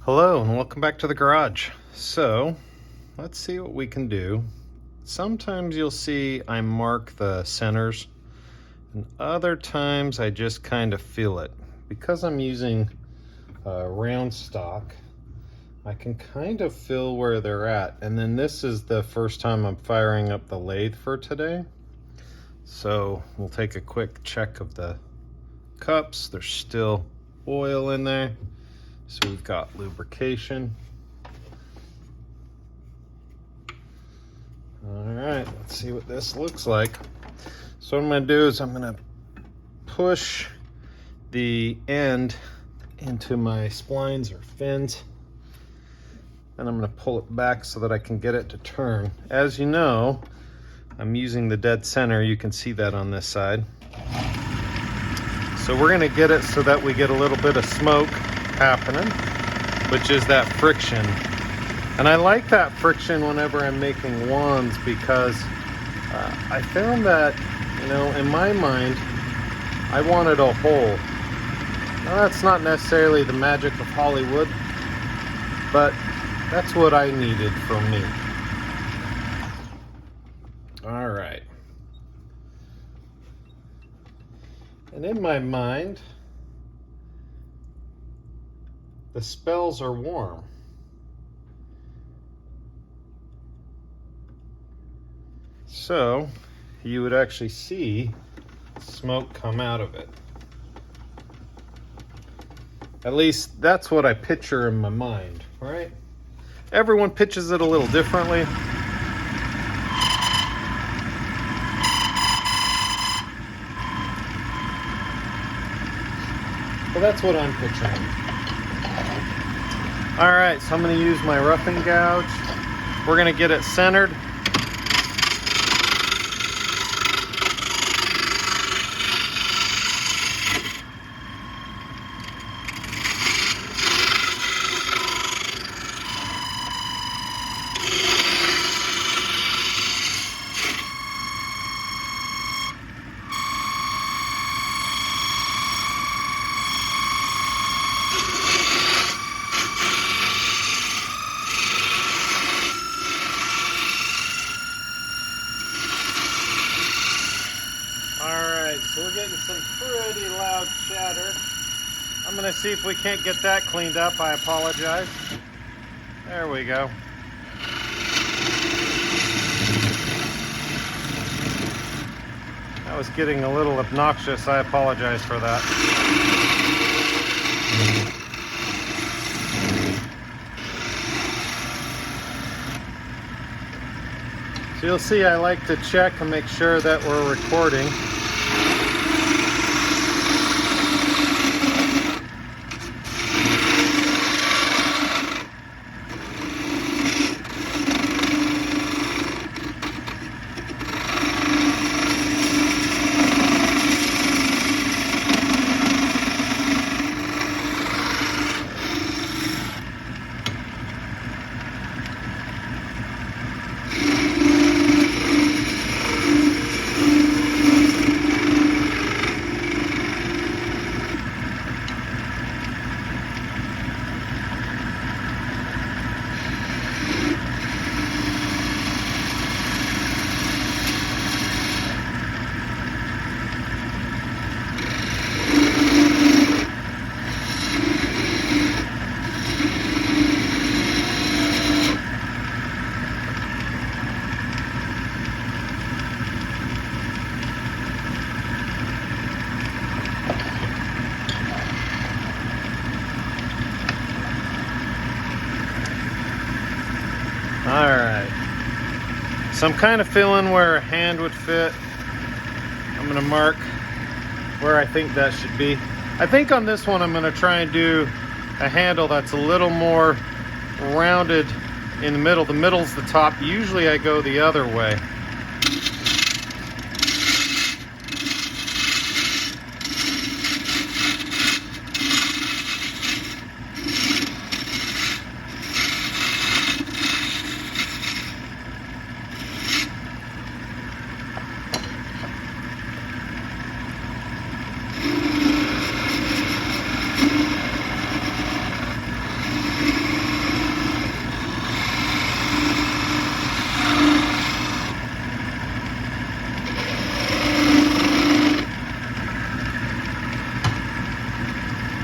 Hello and welcome back to the garage. So let's see what we can do. Sometimes you'll see I mark the centers and other times I just kind of feel it. Because I'm using round stock, I can kind of feel where they're at. And then this is the first time I'm firing up the lathe for today. So we'll take a quick check of the cups. There's still oil in there. So we've got lubrication. All right, let's see what this looks like. So what I'm gonna do is I'm gonna push the end into my splines or fins, and I'm gonna pull it back so that I can get it to turn. As you know, I'm using the dead center. You can see that on this side. So we're gonna get it so that we get a little bit of smoke happening, which is that friction. And I like that friction whenever I'm making wands because I found that, you know, in my mind, I wanted a hole. Now, that's not necessarily the magic of Hollywood, but that's what I needed from me. All right. And in my mind, the spells are warm. So you would actually see smoke come out of it. At least that's what I picture in my mind, right? Everyone pitches it a little differently. But that's what I'm picturing. All right, so I'm going to use my roughing gouge. We're going to get it centered. So we're getting some pretty loud chatter. I'm gonna see if we can't get that cleaned up. I apologize. There we go. That was getting a little obnoxious. I apologize for that. So you'll see I like to check and make sure that we're recording. All right, so I'm kind of feeling where a hand would fit. I'm gonna mark where I think that should be. I think on this one I'm gonna try and do a handle that's a little more rounded in the middle. The middle's the top. Usually I go the other way.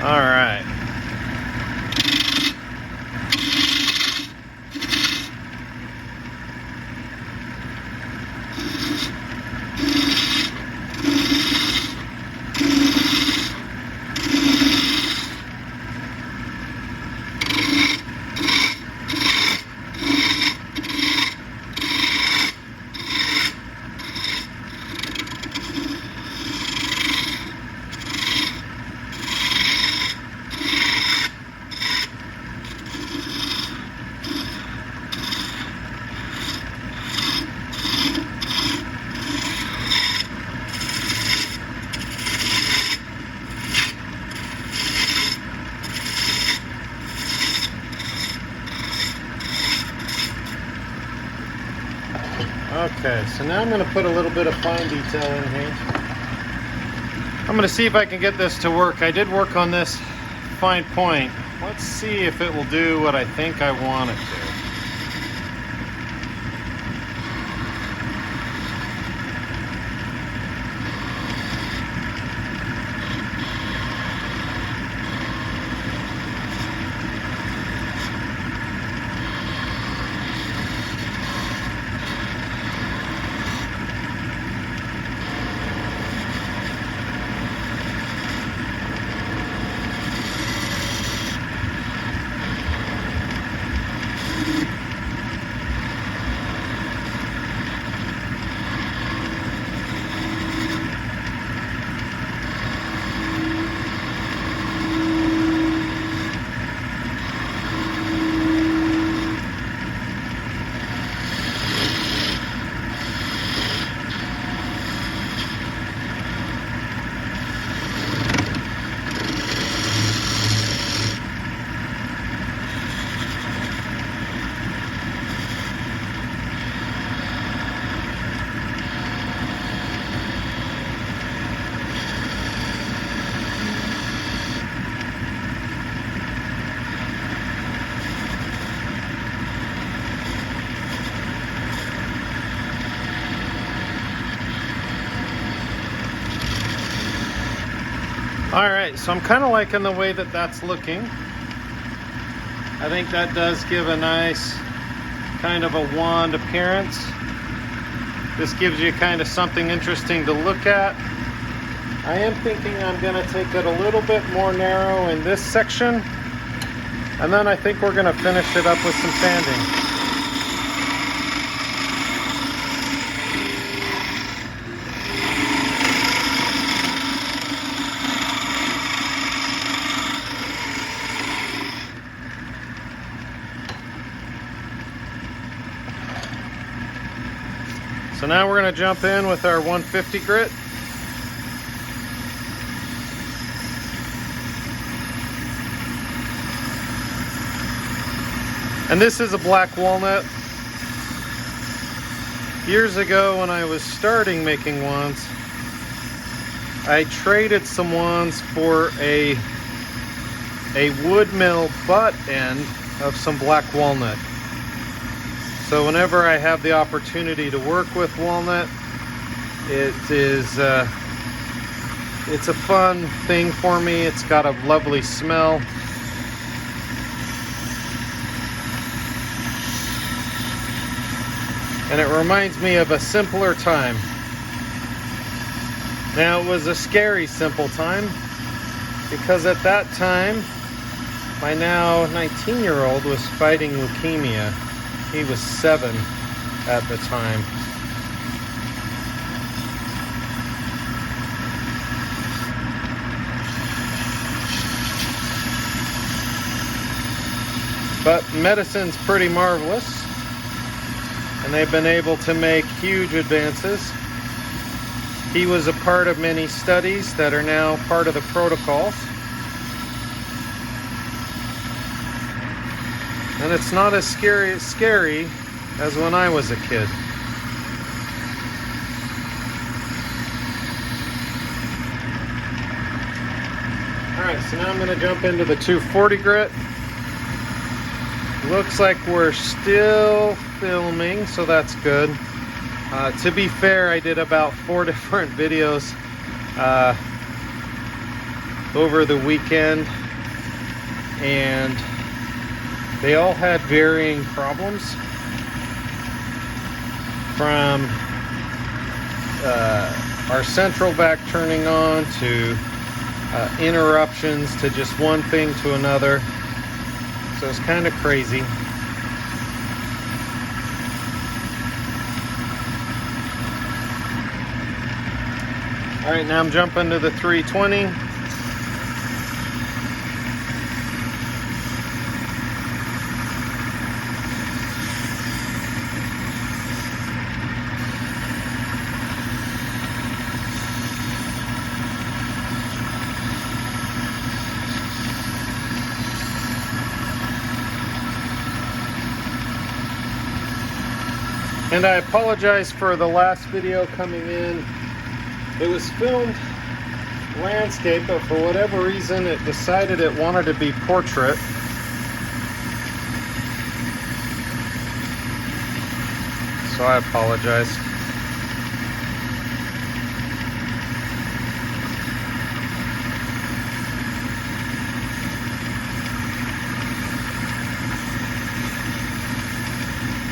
All right. Okay, so now I'm going to put a little bit of fine detail in here. I'm going to see if I can get this to work. I did work on this fine point. Let's see if it will do what I think I want it to. All right, so I'm kind of liking the way that that's looking. I think that does give a nice kind of a wand appearance. This gives you kind of something interesting to look at. I am thinking I'm going to take it a little bit more narrow in this section, and then I think we're going to finish it up with some sanding. So now we're going to jump in with our 150 grit. And this is a black walnut. Years ago when I was starting making wands, I traded some wands for a wood mill butt end of some black walnut. So whenever I have the opportunity to work with walnut, it's a fun thing for me. It's got a lovely smell. And it reminds me of a simpler time. Now, it was a scary simple time, because at that time, my now 19-year-old was fighting leukemia. He was 7 at the time. But medicine's pretty marvelous, and they've been able to make huge advances. He was a part of many studies that are now part of the protocols. And it's not as scary as when I was a kid. Alright, so now I'm going to jump into the 240 grit. Looks like we're still filming, so that's good. To be fair, I did about 4 different videos over the weekend, and they all had varying problems, from our central vac turning on to interruptions to just one thing to another. So it's kind of crazy. All right, now I'm jumping to the 320. And I apologize for the last video coming in. It was filmed landscape, but for whatever reason it decided it wanted to be portrait. So I apologize.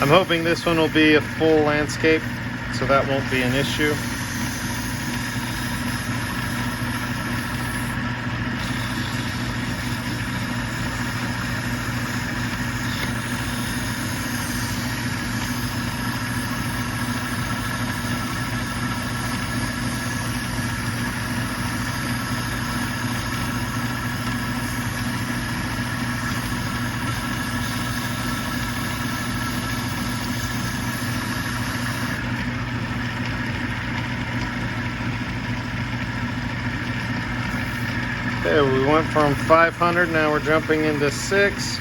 I'm hoping this one will be a full landscape, so that won't be an issue. Okay, we went from 500, now we're jumping into 6.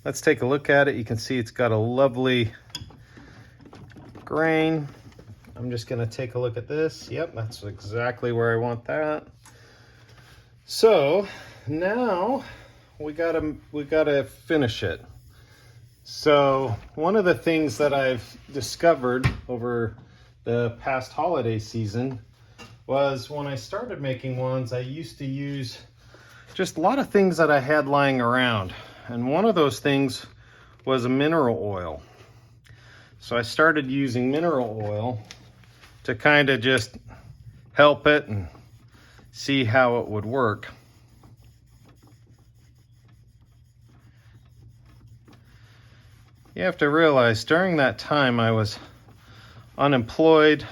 Let's take a look at it. You can see it's got a lovely grain. I'm just gonna take a look at this. Yep, that's exactly where I want that. So now we gotta finish it. So one of the things that I've discovered over the past holiday season was when I started making ones, I used to use just a lot of things that I had lying around. And one of those things was a mineral oil. So I started using mineral oil to kind of just help it and see how it would work. You have to realize during that time I was unemployed,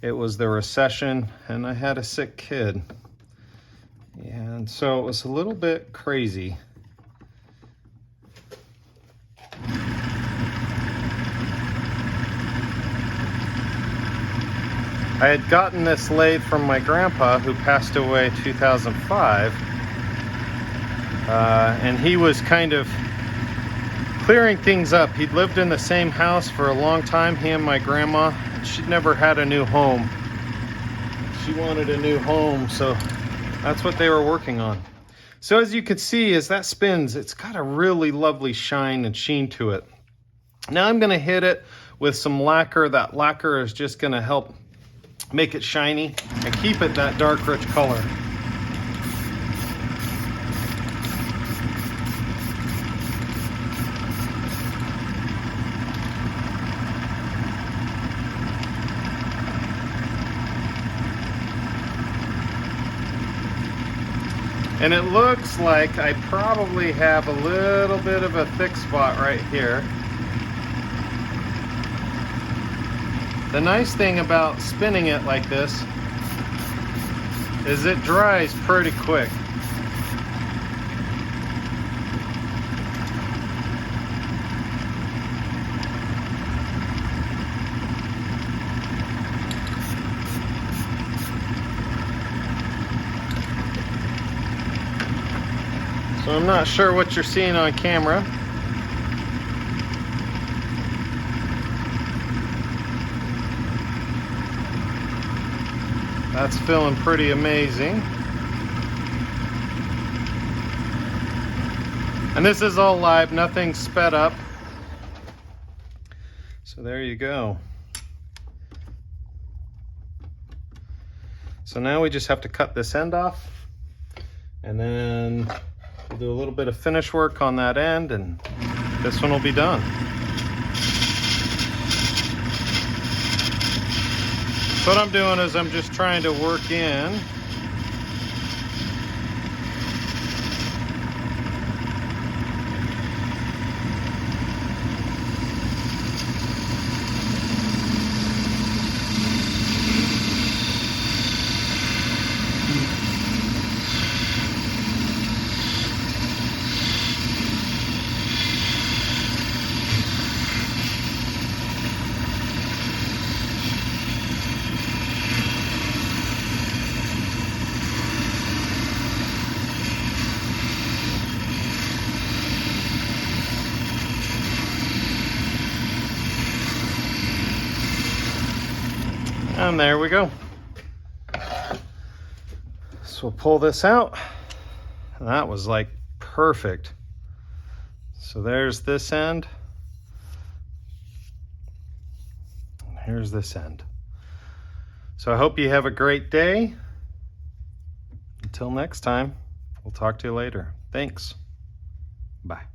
it was the recession, and I had a sick kid. And so it was a little bit crazy. I had gotten this lathe from my grandpa, who passed away in 2005, and he was kind of clearing things up. He'd lived in the same house for a long time, he and my grandma. She'd never had a new home. She wanted a new home, so that's what they were working on. So as you can see, as that spins, it's got a really lovely shine and sheen to it. Now I'm going to hit it with some lacquer. That lacquer is just going to help make it shiny and keep it that dark, rich color. And it looks like I probably have a little bit of a thick spot right here. The nice thing about spinning it like this is it dries pretty quick. So I'm not sure what you're seeing on camera. That's feeling pretty amazing. And this is all live, nothing sped up. So there you go. So now we just have to cut this end off, and then we'll do a little bit of finish work on that end, and this one will be done. So what I'm doing is I'm just trying to work in and there we go. So we'll pull this out. That was like perfect. So there's this end. And here's this end. So I hope you have a great day. Until next time, we'll talk to you later. Thanks. Bye.